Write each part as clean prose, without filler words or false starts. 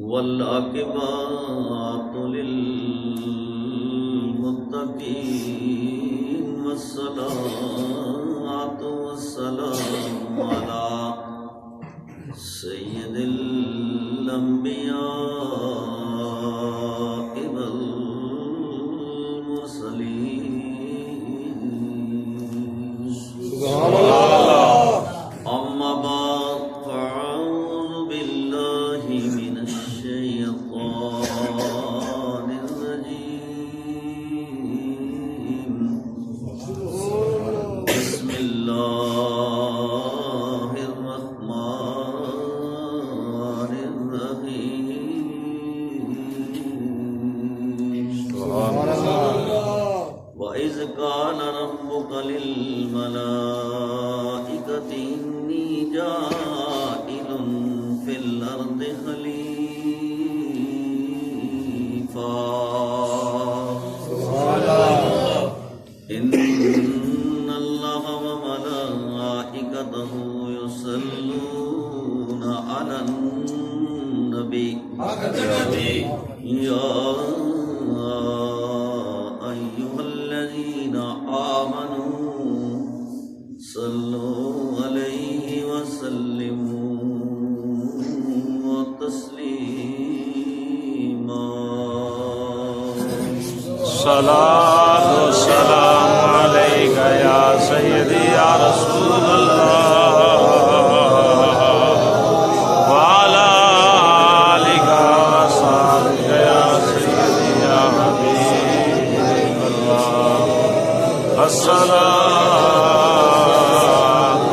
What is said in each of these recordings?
والعاقبات للمتقين والصلاة والسلام على سيد الأنبياء والمرسلين سبحان الله. أما بعد فأعوذ بالله من الشيطان الرجيم. بسم الله الرحمن الرحيم. وإذ قال ربك للملائكة إني جاعل في الأرض خليفة إن الله وملائكته يصلون على النبي يا أيها الذين آمنوا صلوا عليه وسلموا تسليما. صلاة والسلام عليك يا سيدي يا رسول الله وعلى آلك وصحبك يا سيدي يا حبيب الله. الصلاة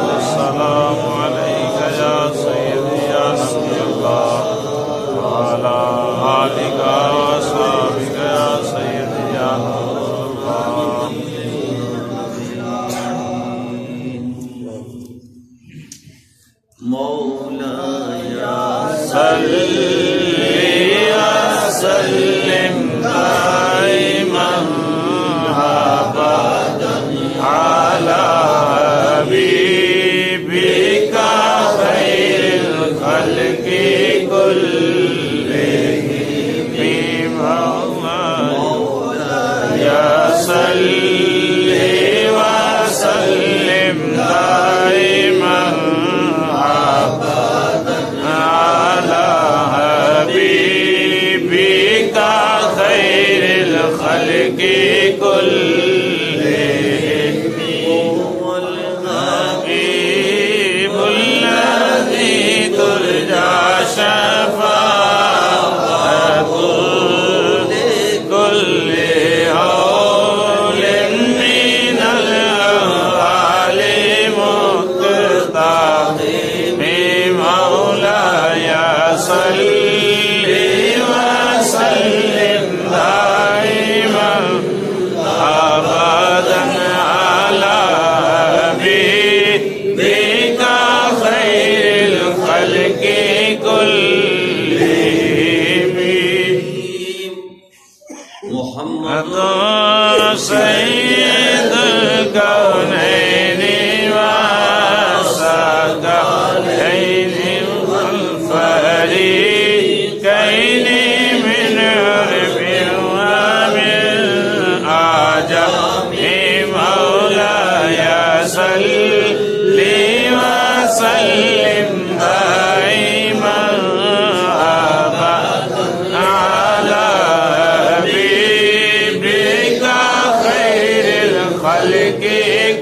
والسلام عليك يا سيدي يا نبي الله وعلى آلك وصحبك يا سيدي يا نور الله. مولاي صل وسلم دائما أبدا على حبيبك خير الخلق كلهم. مولاي صل وسلم دائما أبدا على حبيبك خير الخلق كلهم. هو الحبيب الذي ترجى شفاعته لكل هول من الأهوال مقتحم. مولاي صل وسلم دائما أبدا على حبيبك خير الخلق كلهم. محمد سيد الكونين والثقلين والفريقين من عرب ومن عجم. مولاي صل وسلم دائما أبدا على حبيبك خير الخلق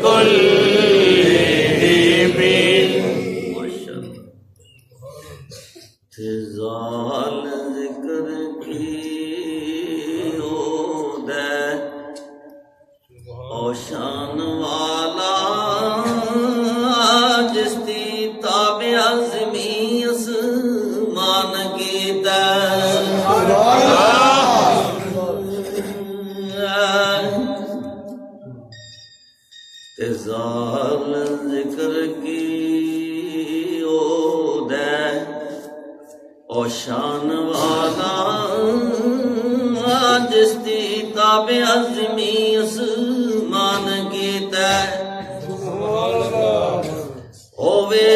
كلهم. تزال ذکر کی عود او شان والا جس دی تابع عظمی اسمان کی تزال ذکر کی عود او شان والا جس دی تابع عظمی اسمان کی ہووے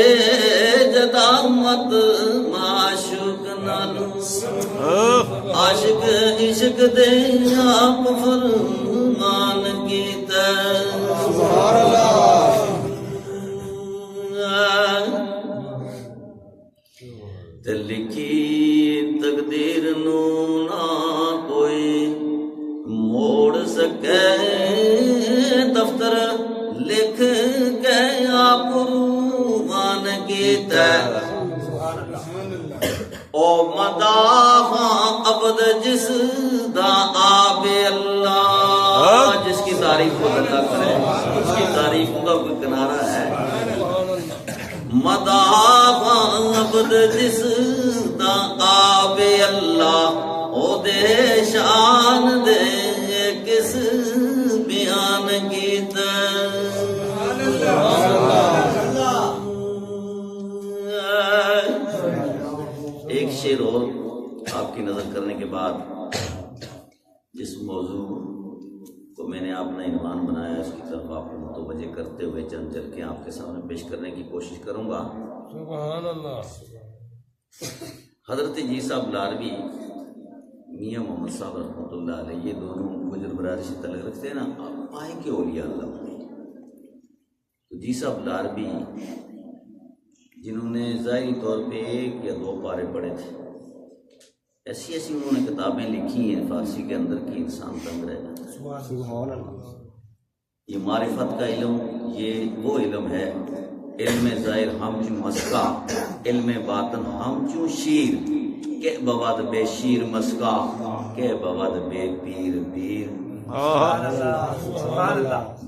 جدامت معشوق نال عشق دے آپ فرمان کیتا تے لکھی تقدیر نو نہ کوئی موڑ سکے دفتر لکھ کے آپ روان کیتا او مداحاں عبد جس دا آب اللہ جس کی تعریف کو اللہ کرے اس کی تعریف کا کوئی کنارہ ہے مداحاں عبد جس دا آب اللہ او دے شان دے کس بیان کیتا ایک شعر اور آپ کی نظر کرنے کے بعد جس موضوع کو میں نے اپنا عنوان بنایا اس کی طرف آپ کو متوجہ کرتے ہوئے چند جھلکیں آپ کے سامنے پیش کرنے کی کوشش کروں گا۔ سبحان اللہ۔ حضرت جی صاحب لاروی میاں محمد صاحب رحمۃ اللہ علیہ یہ دونوں گجر برادری سے تعلق رکھتے ہیں نا پائے کے اولیاء اللہ تو جی صاحب لاروی جنہوں نے ظاہری طور پہ 1 یا 2 پارے پڑھے تھے ایسی انہوں نے کتابیں لکھی ہیں فارسی کے اندر کی انسان تنگ رہ جاتا ہے۔ یہ معرفت کا علم یہ وہ علم ہے علم ظاہر ہم چوں مسکا علم باطن ہم چوں شیر کہ بواد بے شیر مسکا کہ بواد بے پیر پیر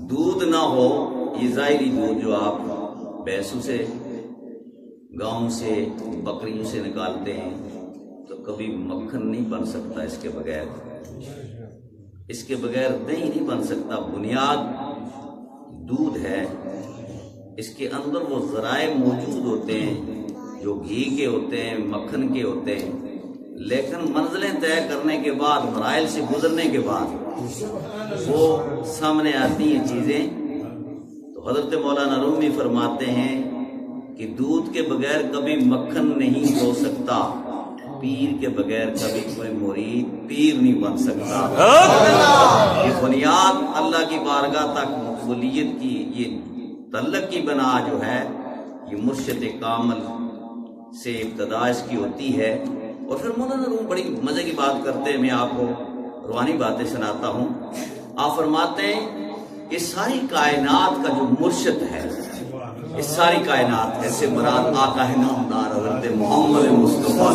دودھ نہ ہو یہ ظاہری دودھ جو آپ بھینسوں سے گاؤں سے بکریوں سے نکالتے ہیں تو کبھی مکھن نہیں بن سکتا اس کے بغیر دہی نہیں بن سکتا بنیاد دودھ ہے اس کے اندر وہ ذرائع موجود ہوتے ہیں جو گھی کے ہوتے ہیں مکھن کے ہوتے ہیں لیکن منزلیں طے کرنے کے بعد مراحل سے گزرنے کے بعد وہ سامنے آتی ہیں چیزیں تو حضرت مولانا رومی فرماتے ہیں کہ دودھ کے بغیر کبھی مکھن نہیں ہو سکتا پیر کے بغیر کبھی کوئی مرید پیر نہیں بن سکتا یہ بنیاد اللہ کی بارگاہ تک مقبولیت کی یہ تعلق کی بنا جو ہے یہ مرشد کامل سے ابتدا اس کی ہوتی ہے اور پھر مولانا روم بڑی مزے کی بات کرتے ہیں میں آپ کو روحانی باتیں سناتا ہوں آپ فرماتے ہیں یہ ساری کائنات کا جو مرشد ہے اس ساری کائنات ایسے مراد آقا ہے نامدار حضرت محمد مصطفیٰ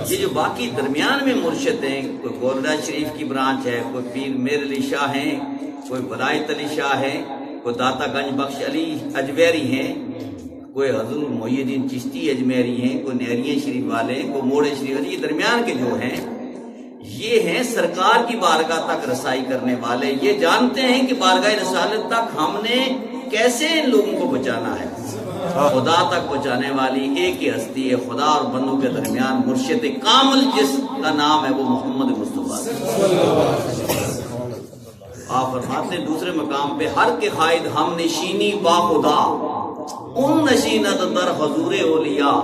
یہ جو باقی درمیان میں مرشد ہیں کوئی گولڈا شریف کی برانچ ہے کوئی پیر میر علی شاہ ہیں کوئی ولایت علی شاہ ہیں کوئی داتا گنج بخش علی اجمیری ہیں کوئی حضور محی الدین چشتی اجمیری ہیں کوئی نیریہ شریف والے کوئی موڑے شریف والے یہ درمیان کے جو ہیں یہ ہیں سرکار کی بارگاہ تک رسائی کرنے والے یہ جانتے ہیں کہ بارگاہ رسالت تک ہم نے کیسے ان لوگوں کو بچانا ہے خدا تک پہنچانے والی ایک ہی ہستی ہے خدا اور بندوں کے درمیان مرشد کامل جس کا نام ہے وہ محمد مصطفیٰ آپ فرماتے ہیں دوسرے مقام پہ ہر کے قائد ہم نشینی با خدا ان نشینت در حضور اولیاء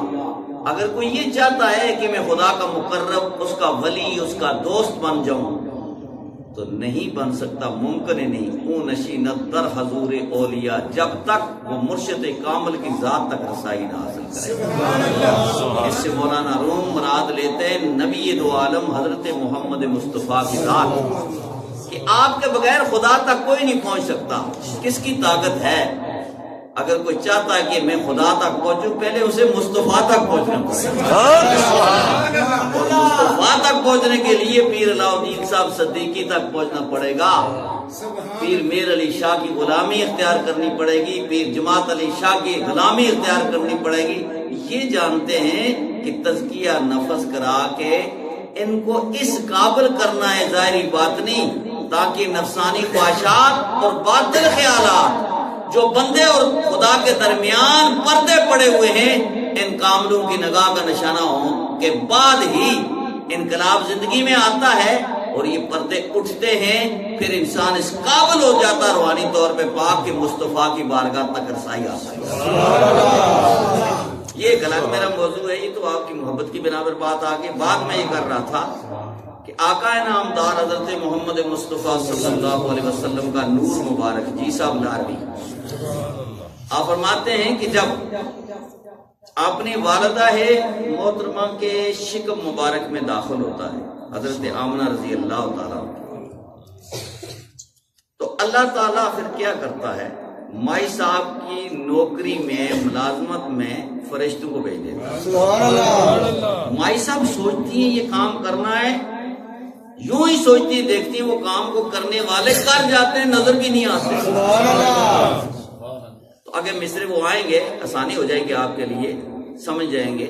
اگر کوئی یہ چاہتا ہے کہ میں خدا کا مقرب اس کا ولی اس کا دوست بن جاؤں تو نہیں بن سکتا ممکن ہی نہیں اون نشینت در حضور اولیاء جب تک وہ مرشد کامل کی ذات تک رسائی نہ حاصل کرے اس سے مولانا روم مراد لیتے ہیں نبی دو عالم حضرت محمد مصطفیٰ کی ذات کہ آپ کے بغیر خدا تک کوئی نہیں پہنچ سکتا کس کی طاقت ہے اگر کوئی چاہتا ہے کہ میں خدا تک پہنچوں پہلے اسے مصطفیٰ تک پہنچنا پڑے اور مصطفیٰ تک پہنچنے کے لیے پیر علاء الدین صاحب صدیقی تک پہنچنا پڑے گا پیر میر علی شاہ کی غلامی اختیار کرنی پڑے گی پیر جماعت علی شاہ کی غلامی اختیار کرنی پڑے گی یہ جانتے ہیں کہ تزکیہ نفس کرا کے ان کو اس قابل کرنا ہے ظاہری باطنی تاکہ نفسانی خواہشات اور باطل خیالات جو بندے اور خدا کے درمیان پردے پڑے ہوئے ہیں ان کاملوں کی نگاہ کا نشانہ ہوں کے بعد ہی انقلاب زندگی میں آتا ہے اور یہ پردے اٹھتے ہیں پھر انسان اس قابل ہو جاتا روحانی طور پہ پاک کے مصطفیٰ کی بارگاہ تک رسائی آ سکتا ہے یہ ایک الگ میرا موضوع ہے، یہ تو آپ کی محبت کی بنا پر بات آگے بعد میں یہ کر رہا تھا کہ آقا نامدار حضرت محمد مصطفیٰ صلی اللہ علیہ وسلم کا نور مبارک، جی صاحب لاروی، آپ فرماتے ہیں کہ جب اپنی والدہ محترمہ کے شکم مبارک میں داخل ہوتا ہے حضرت آمنہ رضی اللہ تعالیٰ، تو اللہ تعالیٰ پھر کیا کرتا ہے، مائی صاحب کی نوکری میں، ملازمت میں فرشتوں کو بھیج دیتا ہے۔ مائی صاحب سوچتی ہیں یہ کام کرنا ہے، یوں ہی سوچتی دیکھتی ہیں وہ کام کو کرنے والے کر جاتے ہیں، نظر بھی نہیں آتے۔ تو اگر مصرے وہ آئیں گے آسانی ہو جائے گی آپ کے لیے، سمجھ جائیں گے۔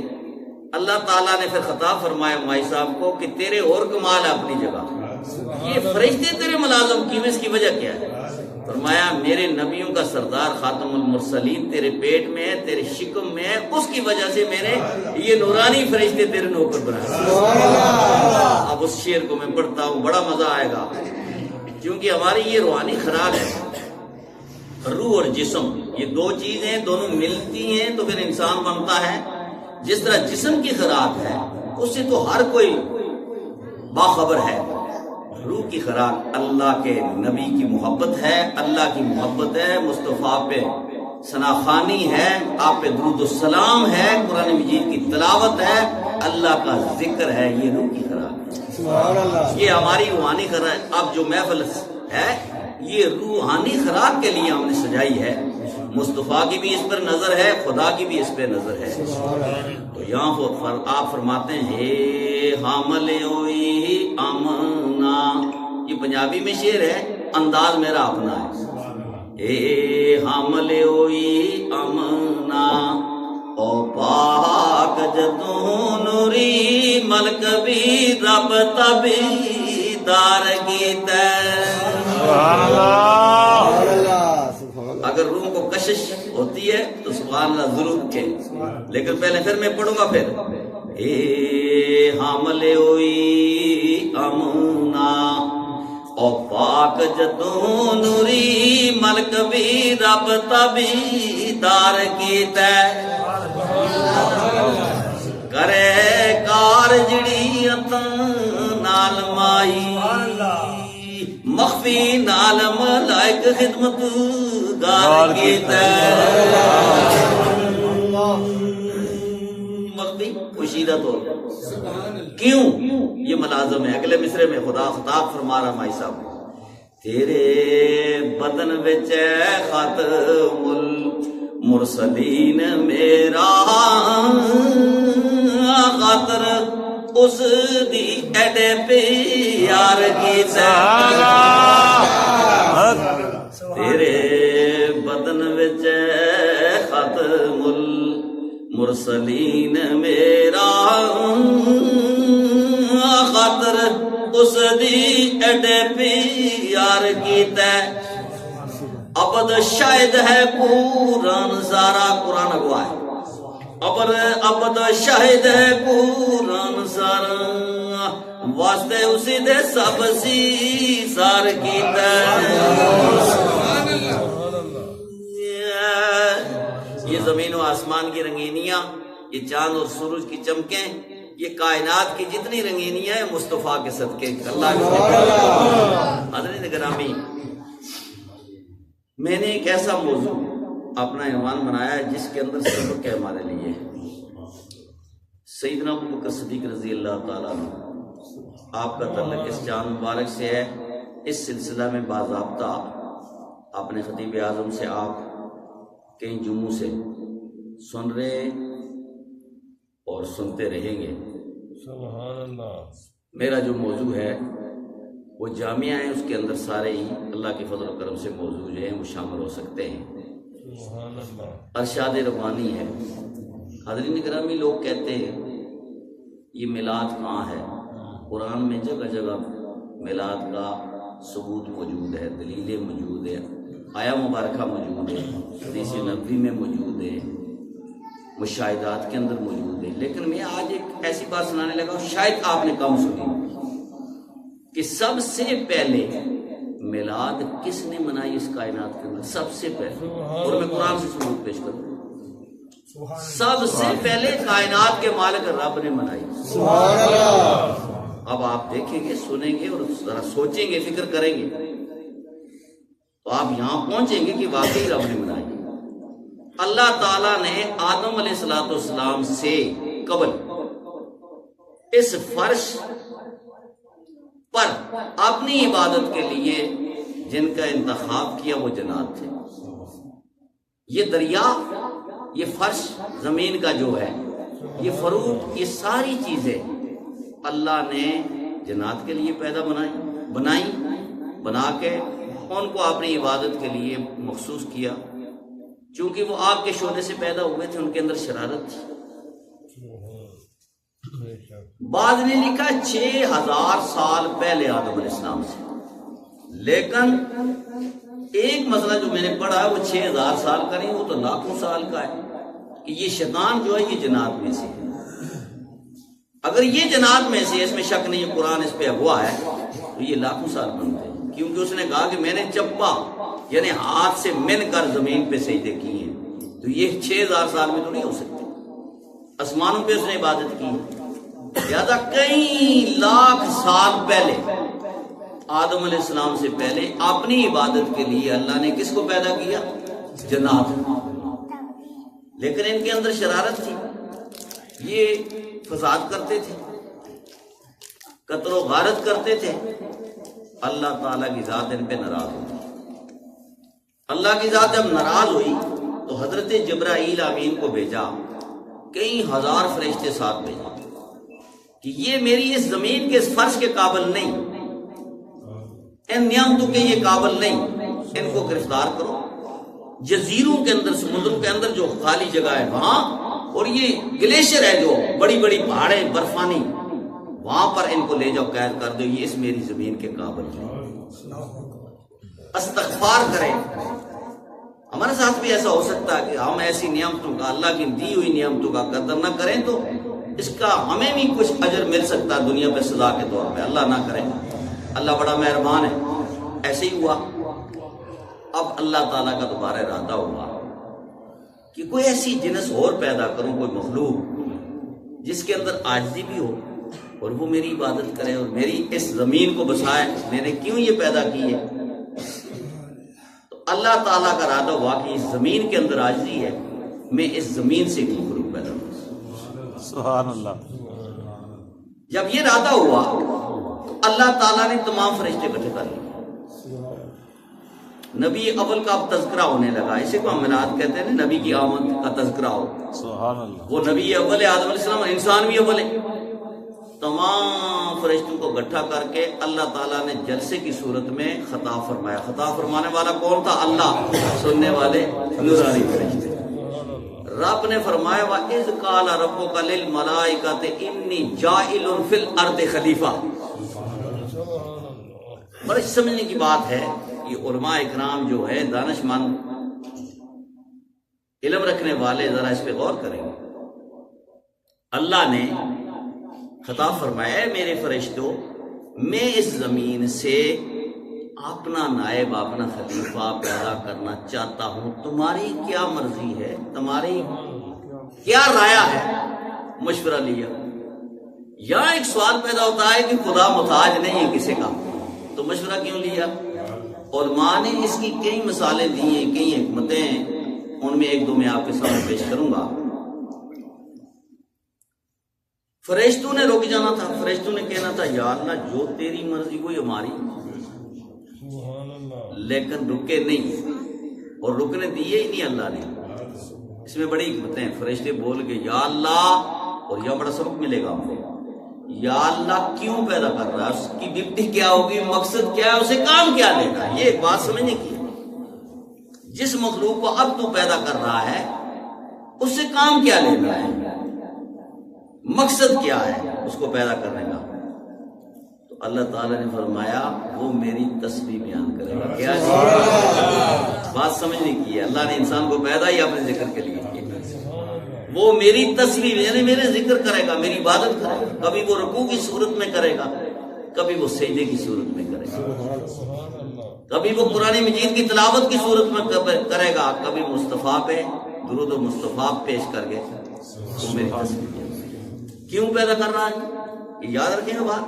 اللہ تعالیٰ نے پھر خطاب فرمایا مائی صاحب کو کہ تیرے اور کمال ہے اپنی جگہ، یہ فرشتے تیرے ملازم کیوں، اس کی وجہ کیا ہے؟ فرمایا میرے نبیوں کا سردار خاتم المرسلین تیرے پیٹ میں ہے، تیرے شکم میں ہے، اس کی وجہ سے میں نے یہ نورانی فرشتے تیرے نوکر بنائے۔ اب اس شعر کو میں پڑھتا ہوں، بڑا مزہ آئے گا، کیونکہ ہماری یہ روحانی خوراک ہے۔ روح اور جسم یہ دو چیزیں دونوں ملتی ہیں تو پھر انسان بنتا ہے۔ جس طرح جسم کی خوراک ہے اس سے تو ہر کوئی باخبر ہے، روح کی خوراک اللہ کے نبی کی محبت ہے، اللہ کی محبت ہے، مصطفیٰ پہ ثناخوانی ہے، آپ پہ درود السلام ہے، قرآن مجید کی تلاوت ہے، اللہ کا ذکر ہے، یہ روح کی خوراک، یہ ہماری روحانی خوراک۔ اب جو محفل ہے یہ روحانی خوراک کے لیے ہم نے سجائی ہے، مصطفیٰ کی بھی اس پر نظر ہے، خدا کی بھی اس پہ نظر ہے۔ تو یہاں آپ فرماتے ہیں اے حامل ہوئی آمنا، یہ پنجابی میں شعر ہے، انداز میرا اپنا ہے۔ اے حامل ہوئی آمنا او پاک جدوں نوری ملک بھی رب تبی دار گیت۔ اگر روح کو کشش ہوتی ہے تو سبحان اللہ ضرور کے، لیکن پہلے پھر میں پڑھوں گا پھر اے حامل ہوئی امنا او پاک جدوں نوری ملک بھی رب تبی دار کیتا کرے کار جڑی اتاں نال مائی مخفی نال ملائک خدمت گار کیتا مخفی پوشیدہ طور کیوں یہ ملازم ہے۔ اگلے مصرے میں خدا خطاب فرما رہا مائی صاحب تیرے بدن وچ ختم المرسلین میرا خاطر اس دی ایڈے پیار کیتا تیرے بدن وچ ختم المرسلین میرا خاطر اس دی ایڈے پیار کیتا ابد شاید ہے قرآن سارا قرآن گواہ ہے ابد شاہد ہے قرآن سارا واسطے اسی دے سب سی سار کیتا یہ زمین و آسمان کی رنگینیاں، یہ چاند اور سورج کی چمکیں، یہ کائنات کی جتنی رنگینیاں ہیں مصطفیٰ کے صدقے اللہ کے حضرت گرامی، میں نے ایک ایسا موضوع اپنا عنوان بنایا ہے جس کے اندر سبق ہے ہمارے لیے۔ سیدنا ابوبکر صدیق رضی اللہ تعالیٰ عنہ، آپ کا تعلق اس چاند مبارک سے ہے۔ اس سلسلہ میں باضابطہ اپنے خطیب اعظم سے آپ کئی جمعوں سے سن رہے اور سنتے رہیں گے۔ سبحان اللہ۔ میرا جو موضوع ہے وہ جامعہ ہے، اس کے اندر سارے ہی اللہ کے فضل و کرم سے موضوع جو ہیں وہ شامل ہو سکتے ہیں۔ سبحان اللہ۔ ارشاد ربانی ہے۔ حضرین گرامی، لوگ کہتے ہیں یہ میلاد کہاں ہے؟ قرآن میں جگہ جگہ میلاد کا ثبوت موجود ہے، دلیلیں موجود ہے، آیا مبارکہ موجود ہے، حدیث نبوی میں موجود ہے، مشاہدات کے اندر موجود ہے۔ لیکن میں آج ایک ایسی بات سنانے لگا ہوں، شاید آپ نے کم سنی، کہ سب سے پہلے میلاد کس نے منائی اس کائنات کے اندر؟ سب سے پہلے، اور میں قرآن سے ثبوت پیش کروں۔ سب سے پہلے کائنات کے مالک رب نے بنائی. سبحان اللہ. اب آپ دیکھیں گے، سنیں گے اور ذرا سوچیں گے، فکر کریں گے تو آپ یہاں پہنچیں گے کہ واقعی رب نے بنائی. اللہ تعالیٰ نے آدم علیہ السلام سے قبل اس فرش پر اپنی عبادت کے لیے جن کا انتخاب کیا وہ جنات تھے. یہ دریا، یہ فرش زمین کا جو ہے، یہ فروٹ، یہ ساری چیزیں اللہ نے جنات کے لیے بنائی، بنا کے ان کو اپنی عبادت کے لیے مخصوص کیا. چونکہ وہ آپ کے شعلے سے پیدا ہوئے تھے، ان کے اندر شرارت تھی. بعد نے لکھا 6000 سال پہلے آدم علیہ السلام سے. لیکن ایک مسئلہ جو میں نے پڑھا ہے وہ 6000 سال کا نہیں، وہ تو لاکھوں سال کا ہے کہ یہ شیطان جو ہے یہ جنات میں سے ہے. اگر یہ جنات میں سے، اس میں شک نہیں ہے، قرآن اس پہ ہوا ہے، تو یہ لاکھوں سال بنتے ہیں. کیونکہ اس نے کہا کہ میں نے چپا یعنی ہاتھ سے من کر زمین پہ سجدے کی ہیں، تو یہ 6000 سال میں تو نہیں ہو سکتے. آسمانوں پہ اس نے عبادت کی. لہذا کئی لاکھ سال پہلے آدم علیہ السلام سے پہلے اپنی عبادت کے لیے اللہ نے کس کو پیدا کیا؟ جنات. لیکن ان کے اندر شرارت تھی، یہ فساد کرتے تھے، قتل و غارت کرتے تھے. اللہ تعالیٰ کی ذات ان پہ ناراض ہوئی. اللہ کی ذات جب ناراض ہوئی تو حضرت جبرائیل امین کو بھیجا، کئی ہزار فرشتے ساتھ بھیجا کہ یہ میری اس زمین کے اس فرش کے قابل نہیں، ان نعمتوں کے یہ قابل نہیں، ان کو گرفتار کرو. جزیروں کے اندر، سمندروں کے اندر جو خالی جگہ ہے وہاں، اور یہ گلیشیر ہے جو بڑی بڑی پہاڑیں برفانی، وہاں پر ان کو لے جاؤ، قید کر دو، یہ اس میری زمین کے قابل نہیں. استغفار کریں. ہمارے ساتھ بھی ایسا ہو سکتا ہے کہ ہم ایسی نعمتوں کا، اللہ کی دی ہوئی نعمتوں کا قدر نہ کریں تو اس کا ہمیں بھی کچھ اجر مل سکتا ہے دنیا پہ سزا کے طور پہ. اللہ نہ کرے، اللہ بڑا مہربان ہے. ایسے ہی ہوا. اب اللہ تعالیٰ کا دوبارہ ارادہ ہوا کہ کوئی ایسی جنس اور پیدا کروں، کوئی مخلوق جس کے اندر عاجزی بھی ہو اور وہ میری عبادت کرے اور میری اس زمین کو بسائے. میں نے کیوں یہ پیدا کی ہے؟ تو اللہ تعالیٰ کا ارادہ ہوا کہ اس زمین کے اندر عاجزی ہے، میں اس زمین سے ایک مخلوق پیدا کروں. سبحان اللہ. جب یہ ارادہ ہوا تو اللہ تعالیٰ نے تمام فرشتے اکٹھے کر لیے. نبی اول کا اب تذکرہ ہونے لگا. اسے کو ہم میلاد کہتے ہیں، نبی کی آمد کا تذکرہ ہو. سبحان اللہ. وہ نبی اول ہے، آدم علیہ السلام، انسان بھی اول ہے. تمام فرشتوں کو اکٹھا کر کے اللہ تعالیٰ نے جلسے کی صورت میں خطاب فرمایا. خطاب فرمانے والا کون تھا؟ اللہ. سننے والے نورانی فرشتے. رب نے فرمایا وَإِذْ قَالَ رَبُّكَ لِلْمَلَائِكَةِ إِنِّي جَاعِلٌ فِي الْأَرْضِ خلیفہ. بڑی سمجھنے کی بات ہے. یہ علماء اکرام جو ہے، دانش مند، علم رکھنے والے، ذرا اس پہ غور کریں گے. اللہ نے خطاب فرمایا ہے میرے فرشتوں، میں اس زمین سے اپنا نائب، اپنا خلیفہ پیدا کرنا چاہتا ہوں. تمہاری کیا مرضی ہے؟ تمہاری کیا رائے ہے؟ مشورہ لیا. یہاں ایک سوال پیدا ہوتا ہے کہ خدا محتاج نہیں ہے کسی کا، تو مشورہ کیوں لیا؟ علماء نے اس کی کئی مثالیں دی ہیں، کئی حکمتیں، ان میں ایک دو میں آپ کے سامنے پیش کروں گا. فرشتوں نے رک جانا تھا. فرشتوں نے کہنا تھا یا اللہ جو تیری مرضی وہی ہماری. لیکن رکے نہیں، اور رکنے دیے ہی نہیں اللہ نے. اس میں بڑی حکمتیں ہیں. فرشتے بول گئے یا اللہ، اور یہاں بڑا سبق ملے گا ہم کو. یا اللہ کیوں پیدا کر رہا ہے؟ اس کی ڈپٹی کیا ہوگی؟ مقصد کیا ہے؟ اسے کام کیا لینا ہے؟ یہ ایک بات سمجھنے کی ہے. جس مخلوق کو اب تو پیدا کر رہا ہے اس سے کام کیا لینا ہے؟ مقصد کیا ہے اس کو پیدا کرنے کا؟ تو اللہ تعالیٰ نے فرمایا وہ میری تسبیح بیان کرے گا. کیا بات سمجھنے کی ہے. اللہ نے انسان کو پیدا ہی اپنے ذکر کے لیے کیا. وہ میری تسبیح یعنی میرے ذکر کرے گا، میری عبادت کرے گا. کبھی وہ رکوع کی صورت میں کرے گا، کبھی وہ سجدے کی صورت میں کرے گا، کبھی وہ قرآن مجید کی تلاوت کی صورت میں کرے گا، کبھی مصطفیٰ پہ درود و مصطفیٰ پیش کر کے تو میری تصویر کیوں پیدا کر رہا ہے؟ یہ یاد رکھیں گے بات.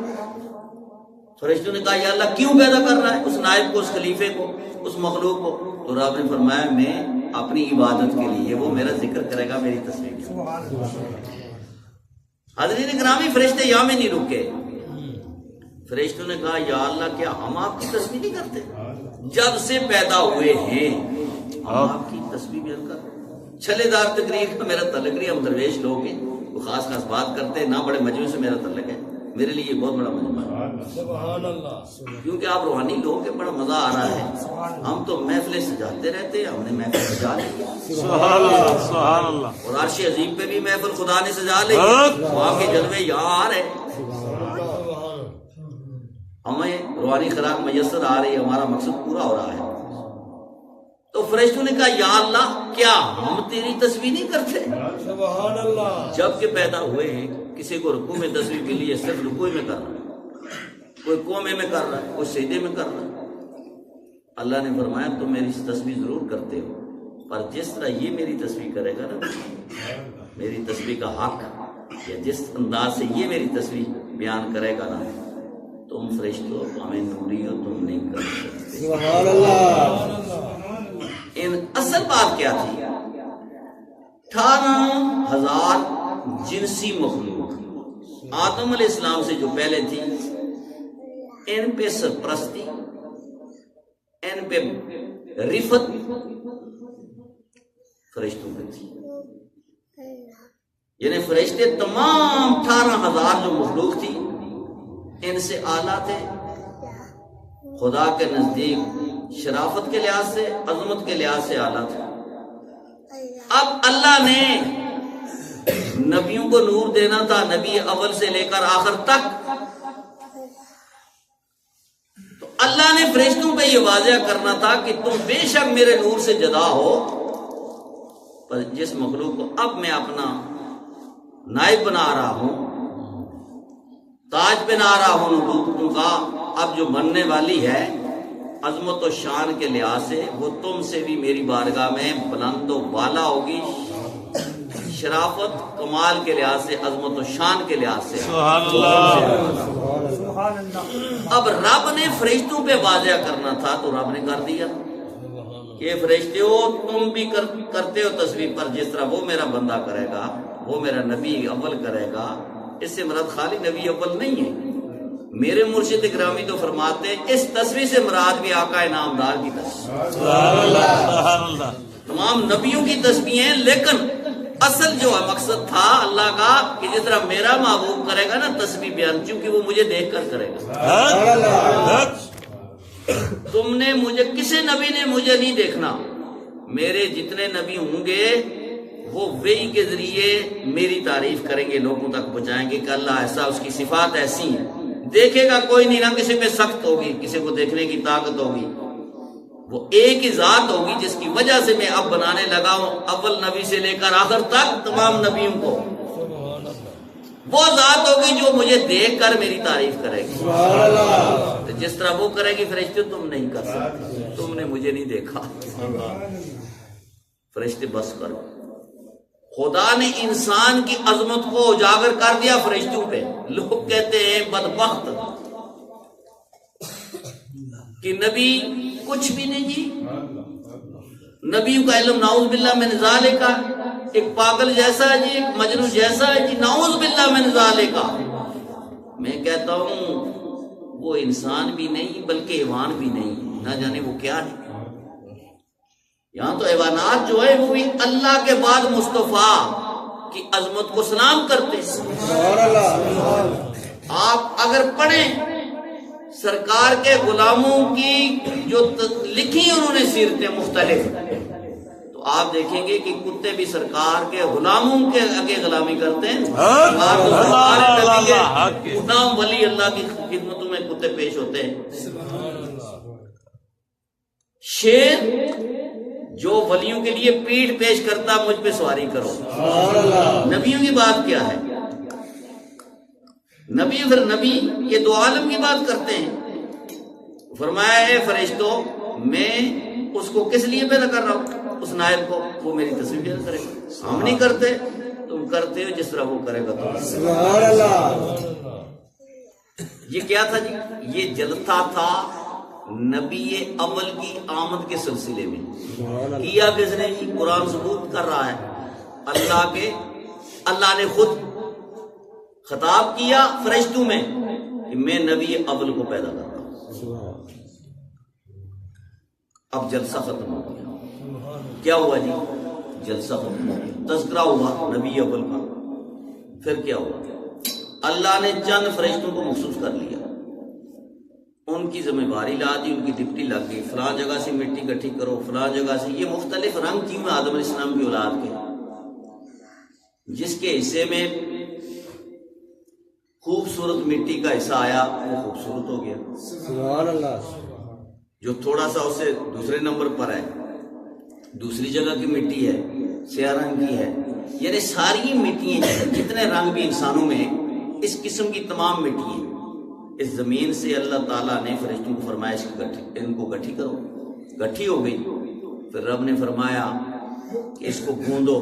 فرشتوں نے کہا یا اللہ کیوں پیدا کر رہا ہے اس نائب کو، اس خلیفے کو، اس مخلوق کو؟ تو رب نے فرمایا میں اپنی عبادت کے لیے، وہ میرا ذکر کرے گا میری تصویر کی. حضرین گرامی فرشتے یہاں میں نہیں رکے. فرشتوں نے کہا یا اللہ کیا ہم آپ کی تصویر نہیں کرتے؟ جب سے پیدا ہوئے ہیں ہم آپ کی تصویر بیان کر رہے ہیں. چھلے دار تقریر کا میرا تعلق نہیں، ہم درویش لوگ ہیں، وہ خاص خاص بات کرتے ہیں، نہ بڑے مجموعے سے میرا تعلق ہے. میرے لیے یہ بہت بڑا مجموعہ ہے سبحان اللہ. کیونکہ آپ روحانی لوگ ہیں، بڑا مزہ آ رہا ہے. ہم تو محفلیں سجاتے رہتے ہیں، ہم نے محفل سجا لی سبحان اللہ سبحان اللہ. اور عرش عظیم پہ بھی محفل خدا نے سجا لی. وہاں کے جلوے یہاں آ رہے ہیں، ہمیں روحانی خوراک میسر آ رہی ہے، ہمارا مقصد پورا ہو رہا ہے. تو فرشتوں نے کہا یا اللہ کیا ہم تیری تصویر نہیں کرتے؟ سبحان اللہ. جب کہ پیدا ہوئے ہیں کسی کو رکوع میں تصویر کے لیے صرف رکوع میں کر رہا ہے، کوئی قومے میں کر رہا ہے، کوئی سجدے میں کر رہا ہے. اللہ نے فرمایا تم میری تصویر ضرور کرتے ہو، پر جس طرح یہ میری تصویر کرے گا نا، میری تصویر کا حق یا جس انداز سے یہ میری تصویر بیان کرے گا نا، تم فرشتوں ہمیں نوری ہو، تم نہیں کر سکتے. سبحان اللہ. ان اصل بات کیا تھی؟ 18,000 جنسی مخلوق آدم علیہ السلام سے جو پہلے تھی، ان پہ سرپرستی، ان پہ رفت فرشتوں پہ تھی. یعنی فرشتے تمام 18,000 جو مخلوق تھی ان سے اعلیٰ تھے خدا کے نزدیک، شرافت کے لحاظ سے، عظمت کے لحاظ سے اعلیٰ تھے. اب اللہ نے نبیوں کو نور دینا تھا، نبی اول سے لے کر آخر تک. تو اللہ نے فرشتوں پہ یہ واضح کرنا تھا کہ تم بے شک میرے نور سے جدا ہو، پر جس مخلوق کو اب میں اپنا نائب بنا رہا ہوں، تاج پہنا رہا ہوں نبوتوں کا، اب جو بننے والی ہے عظمت و شان کے لحاظ سے وہ تم سے بھی میری بارگاہ میں بلند و بالا ہوگی، شرافت کمال کے لحاظ سے، عظمت و شان کے لحاظ سے. سبحان اللہ. اب رب نے فرشتوں پہ واضح کرنا تھا تو رب نے کر دیا کہ فرشتے ہو تم بھی کرتے ہو تصویر، پر جس طرح وہ میرا بندہ کرے گا، وہ میرا نبی اول کرے گا. اس سے مراد خالی نبی اول نہیں ہے. میرے مرشد گرامی تو فرماتے ہیں اس تصویر سے مراد بھی آقا نامدار کی تصویر، سبحان اللہ. تمام نبیوں کی تصویر ہیں، لیکن اصل جو مقصد تھا اللہ کا کہ جس طرح میرا محبوب کرے گا نا تصویر بیان، چونکہ وہ مجھے دیکھ کر کرے گا. تم نے مجھے، کسی نبی نے مجھے نہیں دیکھنا، میرے جتنے نبی ہوں گے وہ وحی کے ذریعے میری تعریف کریں گے، لوگوں تک پہنچائیں گے کہ اللہ ایسا، اس کی صفات ایسی ہیں. دیکھے گا کوئی نہیں، نہ کسی پہ سخت ہوگی، کسی کو دیکھنے کی طاقت ہوگی. وہ ایک ہی ذات ہوگی جس کی وجہ سے میں اب بنانے لگا ہوں اول نبی سے لے کر آخر تک تمام نبیوں کو. وہ ذات ہوگی جو مجھے دیکھ کر میری تعریف کرے گی. تو جس طرح وہ کرے گی فرشتے تم نہیں کر سکتے، تم نے مجھے نہیں دیکھا. فرشتے بس کرو. خدا نے انسان کی عظمت کو اجاگر کر دیا فرشتوں پہ. لوگ کہتے ہیں بدبخت کہ نبی کچھ بھی نہیں جی، نبیوں کا علم نعوذ باللہ من ذالک، ایک پاگل جیسا ہے جی، ایک مجنون جیسا ہے جی، نعوذ باللہ من ذالک. میں کہتا ہوں وہ انسان بھی نہیں بلکہ حیوان بھی نہیں، نہ جانے وہ کیا ہے. یہاں تو حیوانات جو ہے وہ بھی اللہ کے بعد مصطفیٰ کی عظمت کو سلام کرتے ہیں. آپ اگر پڑھیں سرکار کے غلاموں کی جو لکھی انہوں نے سیرتیں مختلف، تو آپ دیکھیں گے کہ کتے بھی سرکار کے غلاموں کے آگے غلامی کرتے ہیں. غلام ولی اللہ کی خدمتوں میں کتے پیش ہوتے ہیں. شیر جو ولیوں کے لیے پیٹھ پیش کرتا مجھ پہ سواری کرو. نبیوں کی بات کیا ہے؟ نبی پھر نبی یہ دو عالم کی بات کرتے ہیں. فرمایا ہے فرشتوں میں اس کو کس لیے پیدا کر رہا ہوں؟ اس نائب کو، وہ میری تصویر بیان کرے گا۔ ہم نہیں کرتے، تم کرتے ہو جس طرح وہ کرے گا تم۔ سبحان اللہ۔ یہ کیا تھا جی؟ یہ جلسہ تھا نبی اول کی آمد کے سلسلے میں۔ کیا کس نے جی؟ قرآن ثبوت کر رہا ہے، اللہ نے خود خطاب کیا فرشتوں میں کہ میں نبی اول کو پیدا کرتا ہوں۔ اب جلسہ ختم ہو گیا۔ کیا ہوا جی؟ جلسہ ختم ہو گیا، تذکرہ ہوا نبی اول کا۔ پھر کیا ہوا؟ اللہ نے چند فرشتوں کو مخصوص کر لیا، ان کی ذمہ داری لا دی، ان کی ڈپٹی لگ گئی، فلاں جگہ سے مٹی اکٹھی کرو، فلاں جگہ سے۔ یہ مختلف رنگ کیوں ہیں آدم علیہ السلام کی اولاد کے؟ جس کے حصے میں خوبصورت مٹی کا حصہ آیا وہ خوبصورت ہو گیا، سبحان اللہ۔ جو تھوڑا سا اسے دوسرے نمبر پر ہے، دوسری جگہ کی مٹی ہے، سیاہ رنگ کی ہے۔ یعنی ساری مٹیاں، جتنے رنگ بھی انسانوں میں، اس قسم کی تمام مٹیاں اس زمین سے اللہ تعالیٰ نے فرشتوں کو فرمایا ان کو گٹھی کرو۔ گٹھی ہو گئی، پھر رب نے فرمایا کہ اس کو گوندو،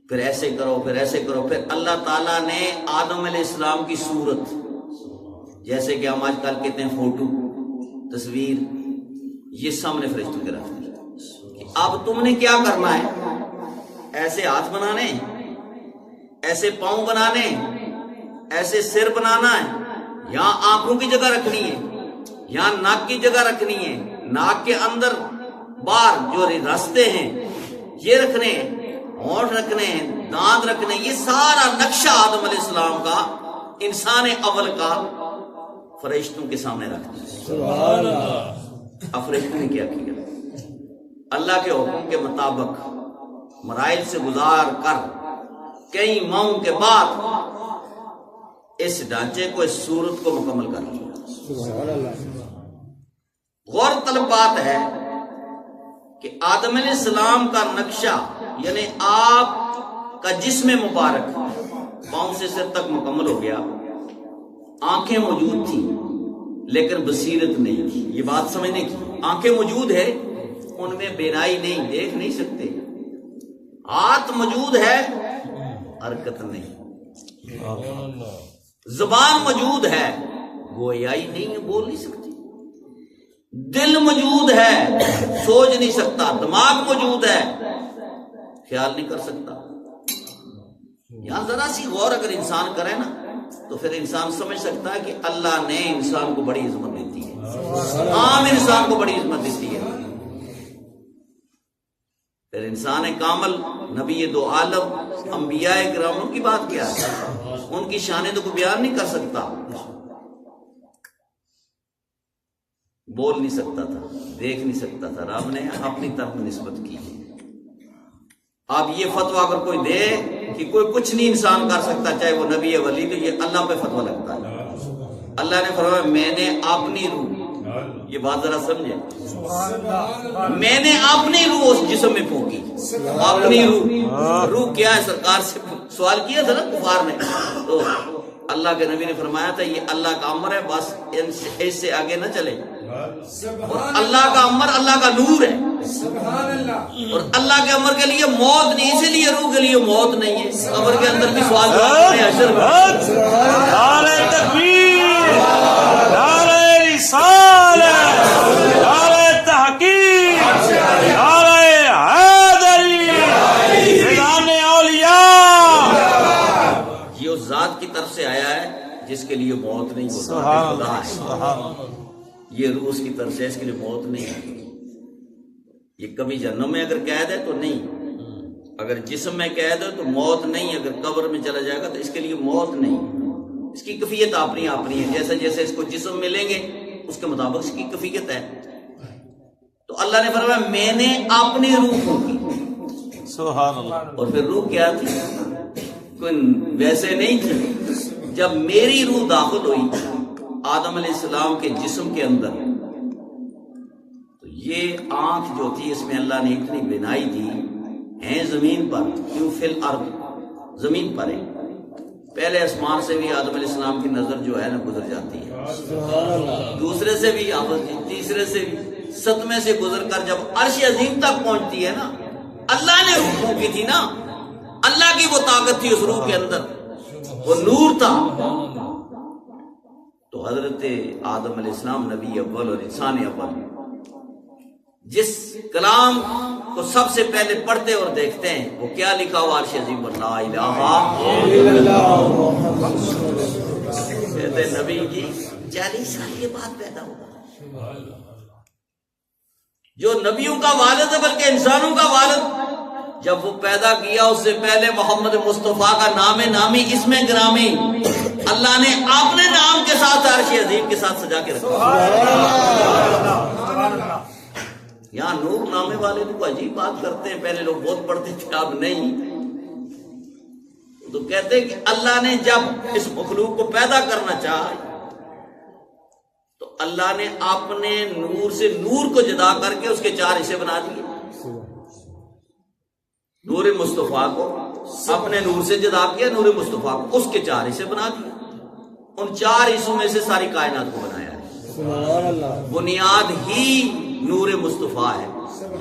پھر ایسے کرو، پھر ایسے کرو۔ پھر اللہ تعالیٰ نے آدم علیہ السلام کی صورت، جیسے کہ ہم آج کل کہتے ہیں فوٹو، تصویر، یہ سامنے فرشتوں کے رکھ دی کہ اب تم نے کیا کرنا ہے؟ ایسے ہاتھ بنانے، ایسے پاؤں بنانے، ایسے سر بنانا ہے، یہاں آنکھوں کی جگہ رکھنی ہے، یہاں ناک کی جگہ رکھنی ہے، ناک کے اندر باہر جو راستے ہیں یہ رکھنے ہیں، ہونٹ رکھنے ہیں، دانت رکھنے ہیں۔ یہ سارا نقشہ آدم علیہ السلام کا، انسان اول کا، فرشتوں کے سامنے رکھ دیا۔ سبحان اللہ۔ اب فرشتوں نے کیا کیا؟ اللہ کے حکم کے مطابق مراحل سے گزار کر کئی ماہوں کے بعد اس ڈھانچے کو، اس صورت کو مکمل کر لیا۔ سبحان اللہ۔ غور طلب بات ہے کہ آدم علیہ السلام کا نقشہ، یعنی آپ کا جسم مبارک پاؤں سے سر تک مکمل ہو گیا۔ آنکھیں موجود تھیں لیکن بصیرت نہیں تھی۔ یہ بات سمجھنے کی، آنکھیں موجود ہے، ان میں بینائی نہیں، دیکھ نہیں سکتے۔ ہاتھ موجود ہے، حرکت نہیں۔ زبان موجود ہے، گویائی نہیں ہے، بول نہیں سکتی۔ دل موجود ہے، سوچ نہیں سکتا۔ دماغ موجود ہے، خیال نہیں کر سکتا۔ یہاں ذرا سی غور اگر انسان کرے نا تو پھر انسان سمجھ سکتا ہے کہ اللہ نے انسان کو بڑی عظمت دیتی ہے، عام انسان کو بڑی عظمت دیتی ہے۔ پھر انسان کامل، نبی دو عالم، انبیاء کرام کی بات کیا ہے؟ ان کی شانیں تو کوئی بیان نہیں کر سکتا، بول نہیں سکتا تھا، دیکھ نہیں سکتا تھا، رب نے اپنی طرف نسبت کی۔ اب یہ فتویٰ اگر کوئی دے کہ کوئی کچھ نہیں انسان کر سکتا، چاہے وہ نبی ہے ولی، تو یہ اللہ پہ فتویٰ لگتا ہے۔ اللہ نے فرمایا میں نے اپنی روح، یہ بات ذرا سمجھے، میں نے اپنی روح اس جسم میں پھونکی۔ اپنی روح کیا ہے؟ سرکار سے سوال کیا تھا نا کفار نے، تو اللہ کے نبی نے فرمایا تھا یہ اللہ کا امر ہے، بس اس سے آگے نہ چلے۔ اور اللہ کا امر اللہ کا نور ہے، اور اللہ کے امر کے لیے موت نہیں، اسی لیے روح کے لیے موت نہیں ہے۔ قبر کے اندر بھی سوال ہے، حشر میں۔ نعرہ تکبیر، نعرہ رسالت، نعرہ تحقیق، نعرہ حیدری، میدان اولیاء۔ یہ اس ذات کی طرف سے آیا ہے جس کے لیے موت نہیں ہوتا، سبحان خدا اللہ، ہے۔ سبحان اللہ۔ یہ روح اس کی طرف سے، اس کے لیے موت نہیں ہے۔ یہ کبھی جہنم میں اگر قید ہے تو نہیں، اگر جسم میں قید ہے تو موت نہیں، اگر قبر میں چلا جائے گا تو اس کے لیے موت نہیں۔ اس کی کیفیت اپنی اپنی ہے، جیسے جیسے اس کو جسم ملیں گے اس کے مطابق اس کی کیفیت ہے۔ تو اللہ نے فرمایا میں نے اپنی روح پھونکی۔ سبحان اللہ۔ اور پھر روح کیا تھی؟ کوئی ویسے نہیں تھی۔ جب میری روح داخل ہوئی آدم علیہ السلام کے جسم کے اندر، تو یہ آنکھ جو تھی اس میں اللہ نے اتنی بنائی دی ہیں زمین پر، کیوں فی الارض، زمین پر ہے۔ پہلے آسمان سے بھی آدم علیہ السلام کی نظر جو ہے نا گزر جاتی ہے، دوسرے سے بھی، تیسرے سے بھی، صدمے سے گزر کر جب عرش عظیم تک پہنچتی ہے نا، اللہ نے روح پھونکی تھی نا، اللہ کی وہ طاقت تھی اس روح کے اندر، وہ نور تھا. تو حضرت آدم علیہ السلام نبی اول اور انسان اول، جس کلام کو سب سے پہلے پڑھتے اور دیکھتے ہیں وہ کیا لکھا ہوا عرش عظیم پر؟ لا الہ کہتے ہیں نبی جی 40 سال کے بعد پیدا ہوا. جو نبیوں کا والد ہے بلکہ انسانوں کا والد، جب وہ پیدا کیا اس سے پہلے محمد مصطفیٰ کا نام نامی اسم گرامی اللہ نے اپنے نام کے ساتھ عرش عظیم کے ساتھ سجا کے رکھا. یہاں نور نامے والے تو عجیب بات کرتے ہیں، پہلے لوگ بہت پڑھتے تھے اب نہیں. تو کہتے ہیں کہ اللہ نے جب اس مخلوق کو پیدا کرنا چاہا تو اللہ نے اپنے نور سے نور کو جدا کر کے اس کے 4 حصے بنا دیے. نور مصطفیٰ کو اپنے نور سے جدا کیا، نور مصطفیٰ کو اس کے 4 حصے بنا دیے. ان 4 حصوں میں سے ساری کائنات کو بنایا ہے. بنیاد ہی نور مصطفیٰ ہے.